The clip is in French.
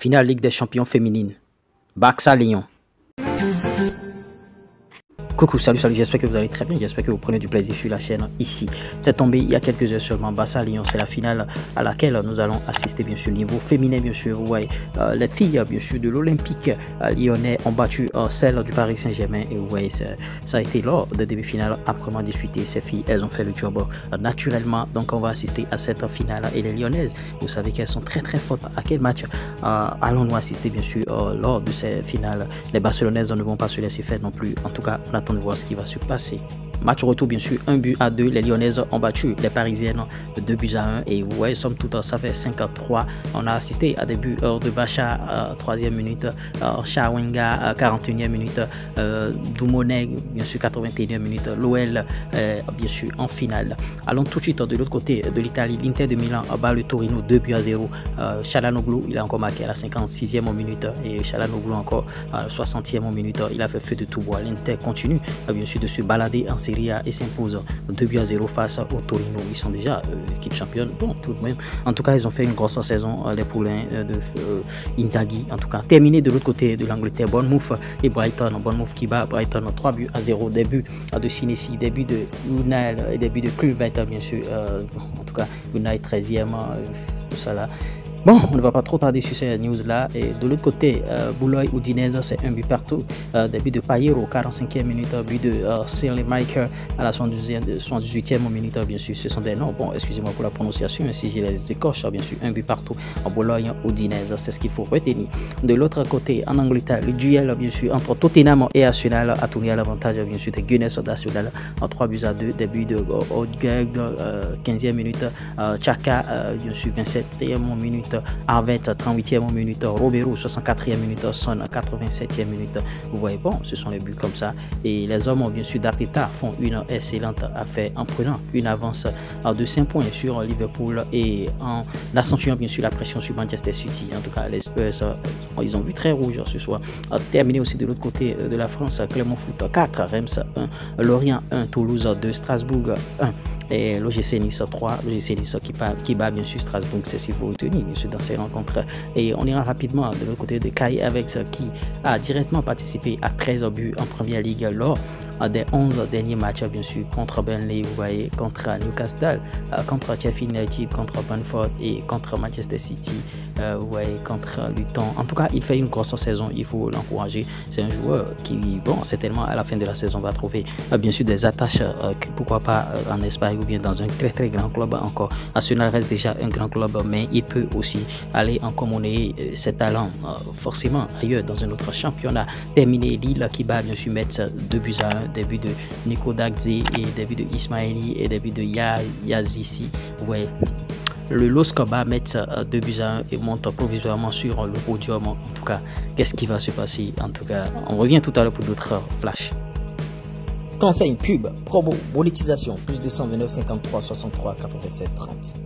Finale Ligue des Champions féminine. Barça Lyon. Coucou, salut, j'espère que vous allez très bien, j'espère que vous prenez du plaisir sur la chaîne ici. C'est tombé il y a quelques heures seulement, Barça Lyon, c'est la finale à laquelle nous allons assister bien sûr, niveau féminin bien sûr, vous voyez, les filles bien sûr de l'Olympique lyonnais ont battu celle du Paris Saint-Germain et vous voyez, ça a été lors de demi-finale âprement disputé, ces filles, elles ont fait le job naturellement, donc on va assister à cette finale et les lyonnaises, vous savez qu'elles sont très fortes. À quel match allons-nous assister bien sûr lors de ces finales? Les Barcelonaises ne vont pas se laisser faire non plus, en tout cas on attend de voir ce qui va se passer. Match retour bien sûr, 1-2, les Lyonnaises ont battu les Parisiennes 2-1 et vous voyez somme toute ça fait 5-3. On a assisté à des buts de Bacha 3e minute, Chawenga 41e minute, Doumoneg bien sûr 81e minute, l'OL bien sûr en finale. Allons tout de suite de l'autre côté de l'Italie, l'Inter de Milan bat le Torino 2-0. Çalhanoğlu il a encore marqué à la 56e minute et Çalhanoğlu encore à la 60e minute. Il a fait feu de tout bois. L'Inter continue bien sûr de se balader en Serie A et s'impose 2-0 face au Torino. Ils sont déjà équipe championne, bon tout de même. En tout cas ils ont fait une grosse saison, les poulains de Inzaghi. En tout cas terminé de l'autre côté de l'Angleterre, Bournemouth et Brighton. Bournemouth qui bat Brighton 3-0. Des buts de Sinesi, des buts de Unai et des buts de Kluivert bien sûr. En tout cas Unai 13e, tout ça là. Bon, on ne va pas trop tarder sur ces news-là. Et de l'autre côté, Boulogne-Udinese, c'est un but partout. Des buts de Payero, 45e minute, but de Sirlemaker à la 78e minute, bien sûr. Ce sont des noms. Bon, excusez-moi pour la prononciation, mais si je les écorche, bien sûr, un but partout en Boulogne-Udinese, c'est ce qu'il faut retenir. De l'autre côté, en Angleterre, le duel, bien sûr, entre Tottenham et Arsenal a tourné à l'avantage, bien sûr, des Gunners d'Arsenal en 3-2. Des buts de Odegaard, 15e minute, Xhaka, bien sûr, 27e minute. Arvet 38e minute, Romero 64e minute, Son 87e minute. Vous voyez, bon, ce sont les buts comme ça. Et les hommes, bien sûr, d'Arteta font une excellente affaire en prenant une avance de 5 points sur Liverpool et en accentuant bien sûr la pression sur Manchester City. En tout cas, les Spurs, ils ont vu très rouge ce soir. Terminé aussi de l'autre côté de la France, Clermont Foot 4, Reims 1, Lorient 1, Toulouse 2, Strasbourg 1. Et l'OGC Nice 3, l'OGC Nice qui bat bien sûr Strasbourg, c'est ce qu'il faut retenir bien sûr dans ces rencontres. Et on ira rapidement de l'autre côté de Kai Havertz qui a directement participé à 13 buts en première ligue lors des 11 derniers matchs bien sûr contre Burnley, vous voyez, contre Newcastle, contre Sheffield United, contre Brentford et contre Manchester City, vous voyez, contre Luton. En tout cas, il fait une grosse saison, il faut l'encourager. C'est un joueur qui, bon, certainement à la fin de la saison va trouver bien sûr des attaches, pourquoi pas en Espagne ou bien dans un très grand club encore. Arsenal reste déjà un grand club, mais il peut aussi aller encommoner ses talents forcément ailleurs dans un autre championnat. Terminé Lille qui bat bien sûr Metz 2-1, des buts de Nico Dagze et des buts de Ismaili et des buts de Yazisi. Vous voyez, le LOSC bat Metz 2-1 et monte provisoirement sur le podium. En tout cas, qu'est-ce qui va se passer? En tout cas, on revient tout à l'heure pour d'autres flashs. Conseil, pub, promo, monétisation, plus 229 53 63 87 30.